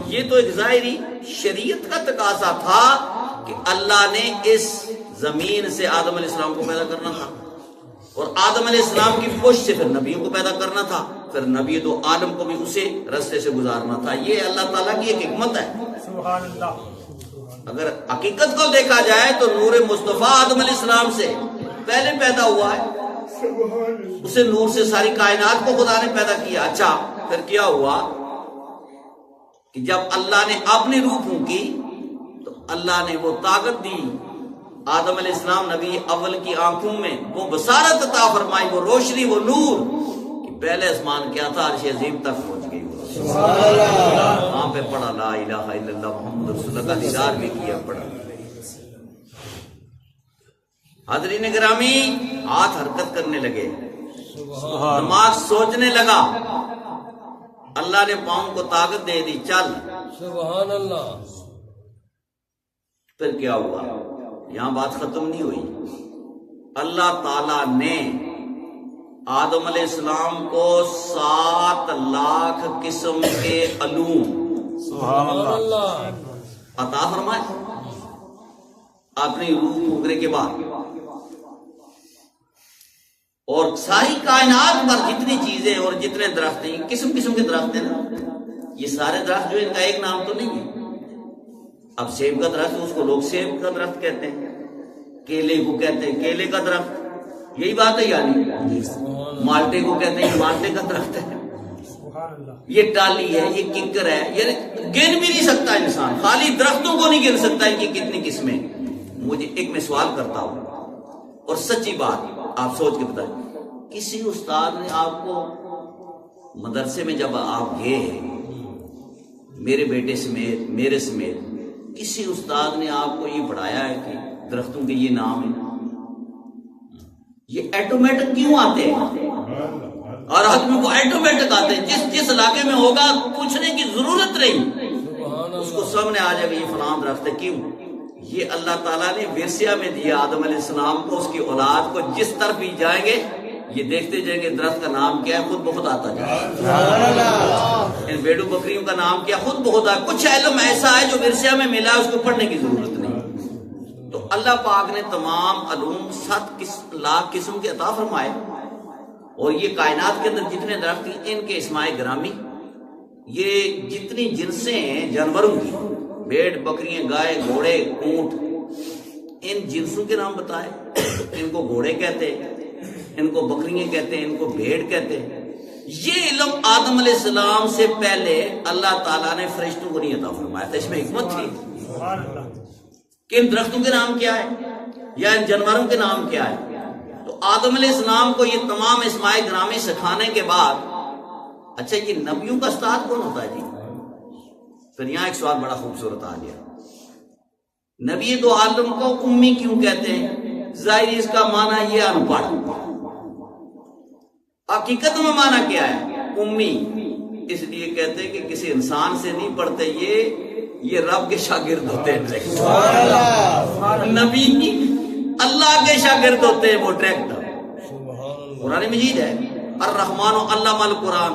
یہ تو ایک ظاہری شریعت کا تقاضا تھا کہ اللہ نے اس زمین سے آدم علیہ السلام کو پیدا کرنا تھا، اور آدم علیہ السلام کی پشت سے پھر نبیوں کو پیدا کرنا تھا، پھر نبی تو عالم کو بھی اسی رستے سے گزارنا تھا. یہ اللہ تعالیٰ کی ایک حکمت ہے. اگر حقیقت کو دیکھا جائے تو نور مصطفیٰ آدم علیہ السلام سے پہلے پیدا ہوا ہے، اسے نور سے ساری کائنات کو خدا نے پیدا کیا. اچھا پھر کیا ہوا کہ جب اللہ نے اپنی روح پھونکی تو اللہ نے وہ طاقت دی آدم علیہ السلام نبی اول کی آنکھوں میں، وہ بصارت عطا فرمائی، وہ روشنی، وہ نور کہ پہلے آسمان کیا تھا عرش عظیم تک پہنچ گئی. وہاں پہ پڑھا لا الہ الا اللہ محمد رسول اللہ کا دیدار بھی کیا پڑھا. حاضرین گرامی ہاتھ حرکت کرنے لگے، دماغ سوچنے لگا، اللہ نے پاؤں کو طاقت دے دی، چل. سبحان اللہ. پھر کیا ہوا؟ یہاں بات ختم نہیں ہوئی. اللہ تعالی نے آدم علیہ السلام کو 7 لاکھ قسم کے علوم سبحان اللہ عطا فرمائے اپنی روح پھونکنے کے بعد. اور ساری کائنات پر جتنی چیزیں اور جتنے درخت ہیں، قسم قسم کے درخت ہیں نا، یہ سارے درخت جو ان کا ایک نام تو نہیں ہے. اب سیب کا درخت اس کو لوگ سیب کا درخت کہتے ہیں، کیلے کو کہتے ہیں کیلے کا درخت، یہی بات ہے. یعنی مالٹے کو کہتے ہیں مالٹے کا درخت ہے، یہ ٹالی ہے، یہ ککر ہے. یعنی گن بھی نہیں سکتا انسان، خالی درختوں کو نہیں گن سکتا ان کی کتنی قسمیں. مجھے ایک میں سوال کرتا ہوں اور سچی بات آپ سوچ کے بتائیں، کسی استاد نے آپ کو مدرسے میں جب آپ گئے میرے بیٹے سمیت میرے سمیت، کسی استاد نے آپ کو یہ پڑھایا ہے کہ درختوں کے یہ نام ہیں؟ یہ ایٹومیٹک کیوں آتے ہیں؟ اور آدمی کو ایٹومیٹک آتے ہیں، جس علاقے میں ہوگا پوچھنے کی ضرورت نہیں، اس کو سامنے آ جائے گا یہ فلاں درخت ہے. کیوں؟ یہ اللہ تعالیٰ نے ورثہ میں دیا آدم علیہ السلام کو، اس کی اولاد کو. جس طرف بھی جائیں گے یہ دیکھتے جائیں گے درخت کا نام کیا ہے، خود بخود آتا جائے. ان بیڑوں بکریوں کا نام کیا، خود بخود آتا. کچھ علم ایسا ہے جو ورثہ میں ملا ہے، اس کو پڑھنے کی ضرورت نہیں. تو اللہ پاک نے تمام علوم 7 لاکھ قسم کے عطا فرمائے. اور یہ کائنات کے اندر جتنے درخت ہیں ان کے اسماء گرامی، یہ جتنی جنسیں ہیں جانوروں کی، بھیڑ بکریاں گائے گھوڑے اونٹ، ان جنسوں کے نام بتائے. ان کو گھوڑے کہتے ہیں، ان کو بکریاں کہتے ہیں، ان کو بھیڑ کہتے ہیں. یہ علم آدم علیہ السلام سے پہلے اللہ تعالیٰ نے فرشتوں کو نہیں عطا فرمایا تھا. اس میں حکمت تھی کہ ان درختوں کے نام کیا ہے یا ان جانوروں کے نام کیا ہے. تو آدم علیہ السلام کو یہ تمام اسماء گرامی سکھانے کے بعد، اچھا یہ نبیوں کا استاد کون ہوتا ہے جی؟ پھر یہاں ایک سوال بڑا خوبصورت آ گیا، نبی دو عالم کو امی کیوں کہتے ہیں؟ ظاہر اس کا معنی یہ ان پڑھ، حقیقت میں معنی کیا ہے امی؟ اس لیے کہتے ہیں کہ کسی انسان سے نہیں پڑھتے، یہ رب کے شاگرد ہوتے ہیں. نبی اللہ کے شاگرد ہوتے ہیں، وہ ڈائریکٹ. قرآن مجید ہے الرحمن علم القرآن،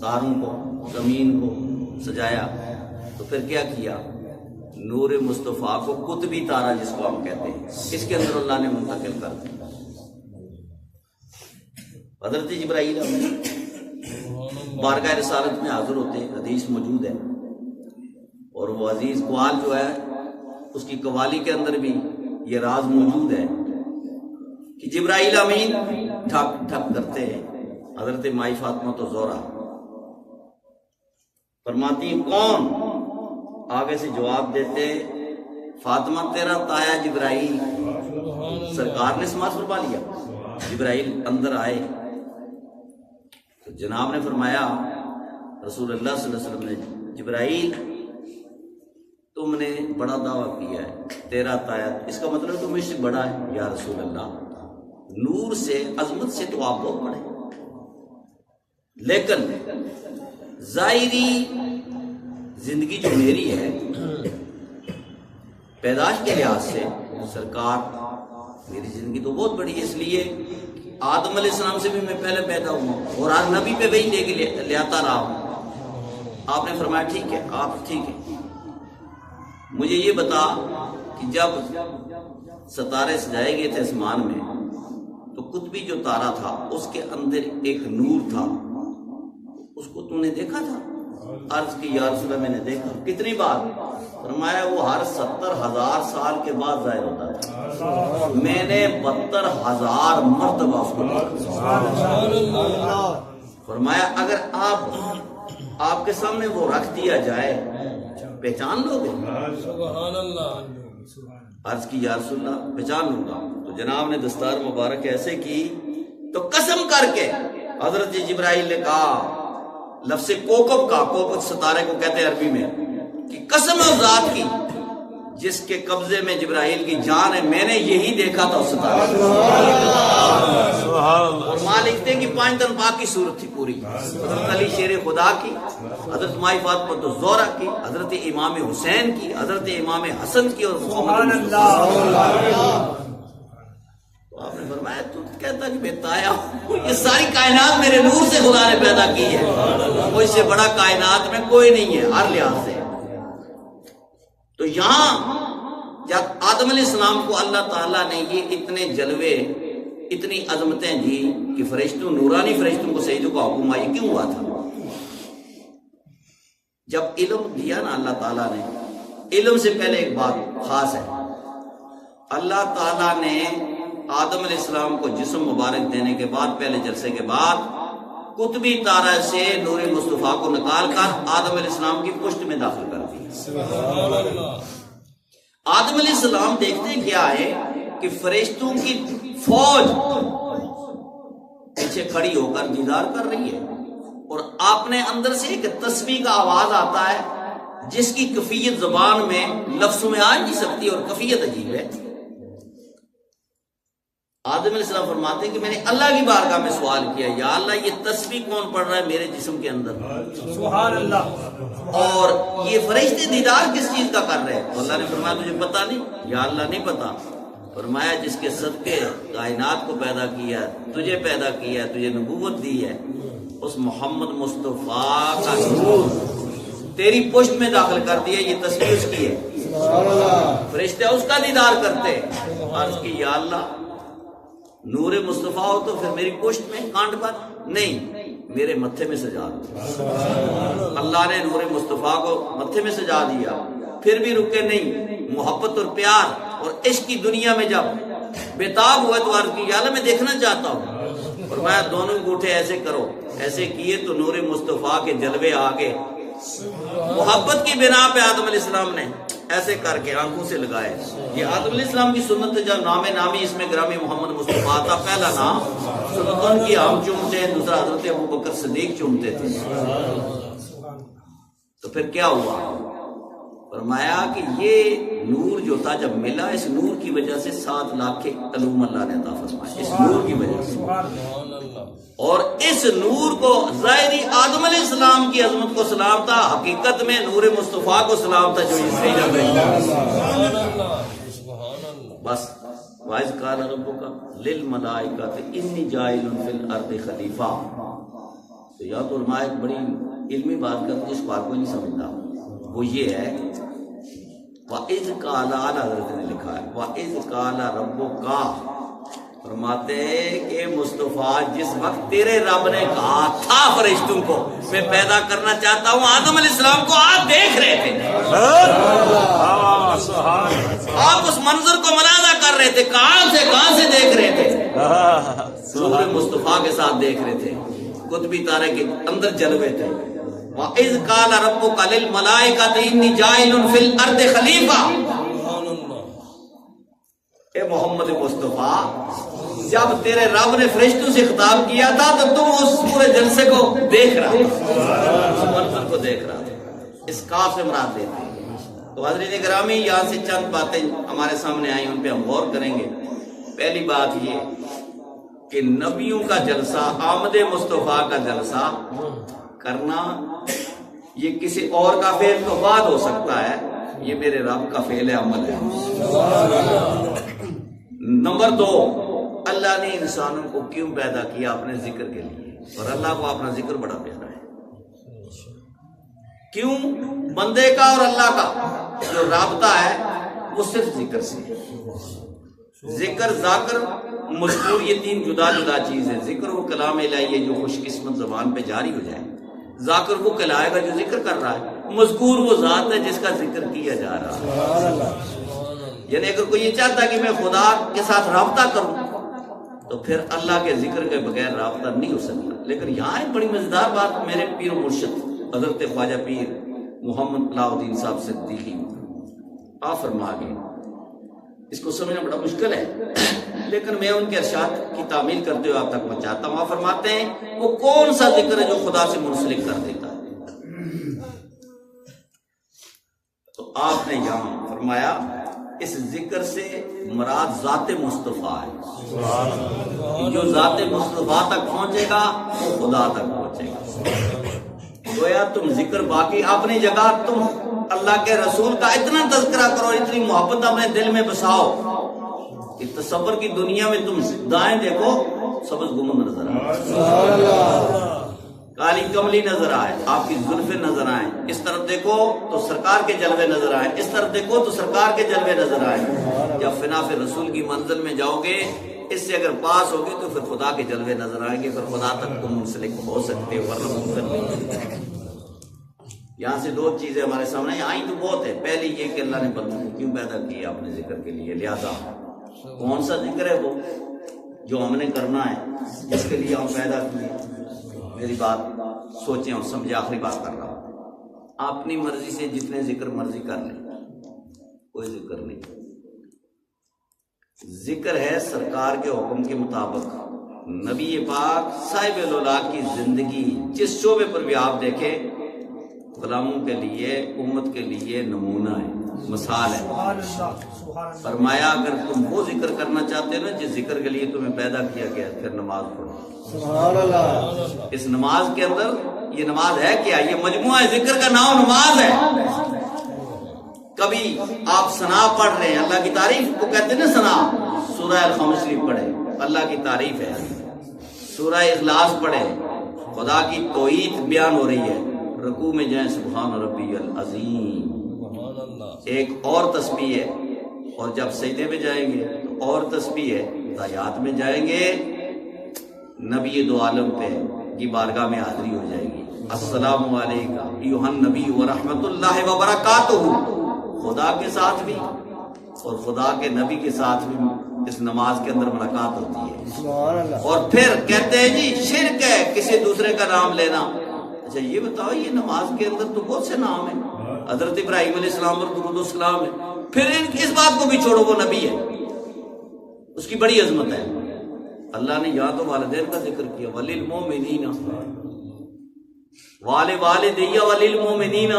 تاروں کو، زمین کو سجایا، تو پھر کیا کیا؟ نور مصطفیٰ کو قطبی تارا جس کو ہم کہتے ہیں، اس کے اندر اللہ نے منتقل کر دیا۔ حضرت جبرائیل بارگاہ رسالت میں حاضر ہوتے ہیں، حدیث موجود ہے، اور وہ عزیز قوال جو ہے اس کی قوالی کے اندر بھی یہ راز موجود ہے کہ جبرائیل امین ٹھک ٹھک کرتے ہیں۔ حضرت مائی فاطمہ تو زہرا فرماتی ہیں کون؟ آگے سے جواب دیتے فاطمہ تیرا تایا جبرائیل۔ سرکار نے سماعت فرما لیا، جبرائیل اندر آئے تو جناب نے فرمایا، رسول اللہ صلی اللہ علیہ وسلم نے، جبرائیل تم نے بڑا دعویٰ کیا ہے، تیرا تایا، اس کا مطلب تم مجھ سے بڑا ہے۔ یا رسول اللہ، نور سے، عظمت سے تو آپ بہت بڑے، لیکن ظاہری زندگی جو میری ہے پیدائش کے لحاظ سے سرکار میری زندگی تو بہت بڑی ہے، اس لیے آدم علیہ السلام سے بھی میں پہلے پیدا ہوا اور آج نبی پہ وہی لے کے لے آتا رہا ہوں۔ آپ نے فرمایا ٹھیک ہے، آپ ٹھیک ہے، مجھے یہ بتا کہ جب ستارے سجائے گئے تھے آسمان میں تو قطبی جو تارا تھا اس کے اندر ایک نور تھا، اس کو تو نے دیکھا تھا؟ عرض کی یا رسول اللہ میں نے دیکھا۔ کتنی بار؟ فرمایا وہ ہر 70,000 سال کے بعد ظاہر ہوتا تھا، میں نے 72,000 مرتبہ اس کو دیکھا۔ فرمایا اگر آپ کے سامنے وہ رکھ دیا جائے پہچان لو گے؟ سبحان اللہ۔ عرض کی یا رسول اللہ پہچان لوں گا۔ تو جناب نے دستار مبارک ایسے کی تو قسم کر کے حضرت جبرائیل نے کہا، لفظ کوکب کا، کوکب ستارے کو کہتے ہیں عربی میں، کہ قسم ہے ذات کی جس کے قبضے میں جبرائیل کی جان ہے، میں نے یہی دیکھا تھا اس ستارے۔ اور ماں لکھتے ہیں کہ 5 دن پاک کی صورت تھی پوری، حضرت علی شیر خدا کی، حضرت مائی فاطمہ تو زہرا کی، حضرت امام حسین کی، حضرت امام حسن کی، اور سبحان اللہ۔ تو آپ نے فرمایا تو کہتا کہ میں تایا ہوں، یہ ساری کائنات میرے نور سے خدا نے پیدا کی ہے، وہ اس سے بڑا کائنات میں کوئی نہیں ہے ہر لحاظ سے۔ تو یہاں جب آدم علیہ السلام کو اللہ تعالیٰ نے یہ اتنے جلوے، اتنی عظمتیں دی کہ فرشتوں، نورانی فرشتوں کو سجدے کا حکم آئی، کیوں ہوا تھا؟ جب علم دیا نا اللہ تعالیٰ نے، علم سے پہلے ایک بات خاص ہے، اللہ تعالیٰ نے آدم علیہ السلام کو جسم مبارک دینے کے بعد، پہلے جلسے کے بعد، قطبی تارہ سے نور مصطفیٰ کو نکال کر آدم علیہ السلام کی پشت میں داخل کر دیا۔ آدم علیہ السلام دیکھتے کیا ہے کہ فرشتوں کی فوج پیچھے کھڑی ہو کر دیدار کر رہی ہے، اور اپنے اندر سے ایک تسبیح کا آواز آتا ہے جس کی کیفیت زبان میں لفظوں میں آ نہیں سکتی، اور کیفیت عجیب ہے۔ آدم علیہ السلام فرماتے ہیں کہ میں نے اللہ کی بارگاہ میں سوال کیا، یا اللہ یہ تسبیح کون پڑھ رہا ہے میرے جسم کے اندر؟ سبحان اللہ۔ اور یہ فرشتے دیدار کس چیز کا کر رہے ہیں؟ تو اللہ نے فرمایا تجھے پتا نہیں؟ یا اللہ نہیں پتا۔ فرمایا جس کے صدقے کائنات کو پیدا کیا، تجھے پیدا کیا، تجھے نبوت دی ہے، اس محمد مصطفیٰ کا نور تیری پشت میں داخل کر دیا، یہ تسبیح اس کی ہے، فرشتے اس کا دیدار کرتے۔ عرض کی یا اللہ نور مصطفیٰ ہو تو پھر میری پشت میں کانٹ پر نہیں، میرے متھے میں سجا دو۔ اللہ نے نور مصطفیٰ کو متھے میں سجا دیا، پھر بھی رکے نہیں، محبت اور پیار اور عشق کی دنیا میں جب بےتاب ہوئے تو عرض کی یا اللہ میں دیکھنا چاہتا ہوں۔ اور میں دونوں انگوٹھے ایسے کرو، ایسے کیے تو نور مصطفیٰ کے جلوے آگے، محبت کی بنا پہ آدم علیہ السلام نے ایسے کر کے آنکھوں سے لگائے۔ یہ آدم علیہ السلام کی سنت ہے، جب نام نامی اس میں گرامی محمد مصطفیٰ تھا، پہلا نام سنتوں کی ہم چومتے ہیں، دوسرا حضرت ابوبکر صدیق چومتے تھے۔ تو پھر کیا ہوا؟ فرمایا کہ یہ نور جو تھا جب ملا، اس نور کی وجہ سے 7 لاکھ کے علوم اللہ نے عطا فرمائے، اس نور کی وجہ سے۔ اور اس نور کو ظاہری آدم علیہ السلام کی عظمت کو سلام تھا، حقیقت میں نور مصطفیٰ کو سلام تھا جو اس سے جب بس وائز قال ربک للملائکۃ انی جاعل فی الارض خلیفہ۔ تو یا تو علماء ایک بڑی علمی بات کرتے جس کو آپ کوئی نہیں سمجھتا، وہ یہ ہے وَإِذْ قَالَ، اعلیٰ حضرت نے لکھا ہے وَإِذْ قَالَ رَبُّكَ، فرماتے ہیں کہ مصطفیٰ جس وقت تیرے رب نے کہا تھا فرشتوں کو میں پیدا کرنا چاہتا ہوں، آدم علیہ السلام کو آپ دیکھ رہے تھے، آپ اس منظر کو ملاحظہ کر رہے تھے، کہاں سے دیکھ رہے تھے؟ سورہ مصطفیٰ کے ساتھ دیکھ رہے تھے، قطبی تارے کے اندر جلوے تھے۔ وَإِذْ قَالَ رَبُّكَ لِلْمَلَائِكَةِ إِنِّي جَاعِلٌ فِي الْأَرْضِ خَلِيفَةً، اے محمد مصطفیٰ جب تیرے رب نے فرشتوں سے خطاب کیا تھا تو تم اس پورے جلسے کو دیکھ رہا تھا، اس منظر کو دیکھ رہا تھا، اس کاف سے مراد دیتے ہیں۔ تو حضرت گرامی یہاں سے چند باتیں ہمارے سامنے آئیں، ان پہ ہم غور کریں گے۔ پہلی بات یہ کہ نبیوں کا جلسہ، آمد مصطفیٰ کا جلسہ کرنا یہ کسی اور کا فعل تو بعد ہو سکتا ہے، یہ میرے رب کا فعل عمل ہے۔ نمبر 2، اللہ نے انسانوں کو کیوں پیدا کیا؟ اپنے ذکر کے لیے، اور اللہ کو اپنا ذکر بڑا پیارا ہے۔ کیوں؟ بندے کا اور اللہ کا جو رابطہ ہے وہ صرف ذکر سے، ذکر ذاکر مذکور، یہ تین جدا جدا چیز ہے۔ ذکر وہ کلام الہی ہے جو خوش قسمت زبان پہ جاری ہو جائے، ذاکر وہ کہلائے گا جو ذکر کر رہا ہے، مذکور وہ ذات ہے جس کا ذکر کیا جا رہا ہے۔ یعنی اگر کوئی یہ چاہتا ہے کہ میں خدا کے ساتھ رابطہ کروں تو پھر اللہ کے ذکر کے بغیر رابطہ نہیں ہو سکتا۔ لیکن یہاں ایک بڑی مزیدار بات میرے پیر و مرشد حضرت خواجہ پیر محمد علاء الدین صاحب صدیقی آپ فرما گئے، اس کو سمجھنا بڑا مشکل ہے لیکن میں ان کے ارشاد کی تعمیل کرتے ہوئے آپ تک پہنچاتا ہوں۔ آپ فرماتے ہیں وہ کون سا ذکر ہے جو خدا سے منسلک کر دیتا ہے؟ تو آپ نے یہاں فرمایا اس ذکر سے مراد ذات مصطفیٰ ہے، جو ذات مصطفیٰ تک پہنچے گا وہ خدا تک پہنچے گا۔ گویا تم ذکر باقی اپنی جگہ، تم اللہ کے رسول کا اتنا تذکرہ کرو، اتنی محبت اپنے دل میں بساؤ کہ تصور کی دنیا میں تم دائیں دیکھو سبز گنبد نظر آئے، کالی کملی نظر آئے، آپ کی زلفیں نظر آئیں، اس طرف دیکھو تو سرکار کے جلوے نظر آئیں، اس طرف دیکھو تو سرکار کے جلوے نظر آئیں۔ جب فنا فی رسول کی منزل میں جاؤ گے، اس سے اگر پاس ہوگے تو پھر خدا کے جلوے نظر آئیں گے، پھر خدا تک تم منسلک ہو سکتے ہو، ورنہ ممکن نہیں۔ یہاں سے دو چیزیں ہمارے سامنے آئیں تو بہت ہے۔ پہلی یہ کہ اللہ نے بندوں کو کیوں پیدا کیا؟ اپنے ذکر کے لیے، لہذا کون سا ذکر ہے وہ جو ہم نے کرنا ہے، جس کے لیے ہم پیدا کیے؟ میری بات سوچیں اور سمجھیں، آخری بات کر رہا ہوں۔ اپنی مرضی سے جتنے ذکر مرضی کر لیں، کوئی ذکر نہیں۔ ذکر ہے سرکار کے حکم کے مطابق، نبی پاک صاحب الولا کی زندگی جس شعبے پر بھی آپ دیکھیں غلاموں کے لیے، امت کے لیے نمونہ ہے، مثال ہے۔ فرمایا اگر تم وہ ذکر کرنا چاہتے ہو نا جس ذکر کے لیے تمہیں پیدا کیا گیا، پھر نماز پڑھو۔ سبحان اللہ۔ اس نماز کے اندر، یہ نماز ہے کیا؟ یہ مجموعہ ذکر کا نام نماز ہے۔ کبھی آپ ثنا پڑھ رہے ہیں، اللہ کی تعریف کو کہتے ہیں نا ثنا، سورہ الخمس شریف پڑھے، اللہ کی تعریف ہے۔ سورہ اخلاص پڑھے، خدا کی توحید بیان ہو رہی ہے۔ رکوع میں جائیں سبحان ربی العظیم، ایک اور تسبیح ہے، اور جب سجدے میں جائیں گے تو اور تسبیح ہے، تحیات میں جائیں گے نبی دو عالم پہ کی بارگاہ میں حاضری ہو جائے گی، السلام علیکم ایھا النبی ورحمۃ اللہ وبرکاتہ، خدا کے ساتھ بھی اور خدا کے نبی کے ساتھ بھی اس نماز کے اندر ملاقات ہوتی ہے۔ سبحان اللہ۔ اور پھر کہتے ہیں جی شرک ہے کسی دوسرے کا نام لینا۔ اچھا یہ بتاؤ، یہ نماز کے اندر تو بہت سے نام ہیں، حضرت ابراہیم علیہ السلام پر درود و السلام ہے، پھر اس بات کو بھی چھوڑو وہ نبی ہے، اس کی بڑی عظمت ہے۔ اللہ نے یہاں تو والدین کا ذکر کیا، وللمؤمنین والدیہ وللمؤمنین،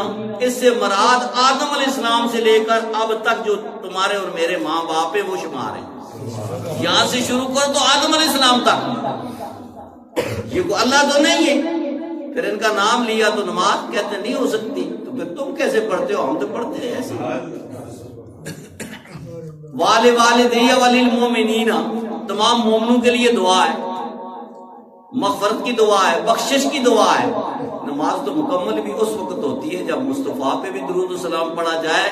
اس سے مراد آدم علیہ السلام سے لے کر اب تک جو تمہارے اور میرے ماں باپ ہیں وہ شمار ہیں۔ یہاں سے شروع کرو تو آدم علیہ السلام تک، یہ کو اللہ تو نہیں ہے، پھر ان کا نام لیا تو نماز کہتے نہیں ہو سکتی، تو پھر تم کیسے پڑھتے ہو؟ ہم تو پڑھتے ہیں ایسے۔ والدیہ وللمؤمنین، تمام مومنوں کے لیے دعا ہے۔ مغفرت کی دعا ہے، بخشش کی دعا ہے۔ نماز تو مکمل بھی اس وقت ہوتی ہے جب مصطفیٰ پہ بھی درود و سلام پڑھا جائے،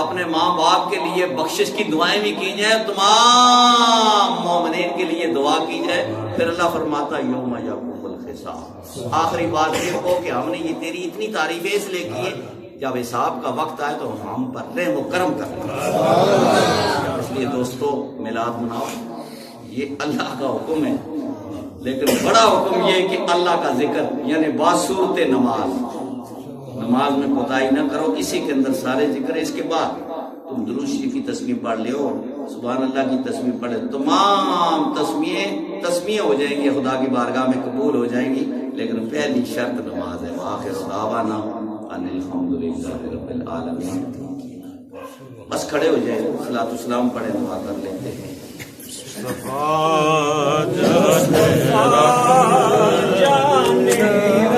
اپنے ماں باپ کے لیے بخشش کی دعائیں بھی کی جائیں، تمام مومنین کے لیے دعا کی جائے، پھر اللہ فرماتا ہے یوم یقوم الحساب۔ آخری بات یہ ہو کہ ہم نے یہ تیری اتنی تعریفیں اس لیے کی ہے، جب حساب کا وقت آئے تو ہم پر رحم و کرم کرنا۔ اس لیے دوستو میلاد مناؤ، یہ اللہ کا حکم ہے، لیکن بڑا حکم یہ ہے کہ اللہ کا ذکر یعنی باصورت نماز میں کوتاہی نہ کرو، اسی کے اندر سارے ذکر ہے۔ اس کے بعد تم درود شریف کی تسبیح پڑھ لے اور سبحان اللہ کی تسبیح پڑھے، تمام تسبیحیں ہو جائیں گی، خدا کی بارگاہ میں قبول ہو جائیں گی، لیکن پہلی شرط نماز ہے۔ آخر دعوانا ان الحمدللہ رب العالمین۔ بس کھڑے ہو جائیں، صلاۃ والسلام پڑھیں، دعا کر لیتے ہیں۔ جانے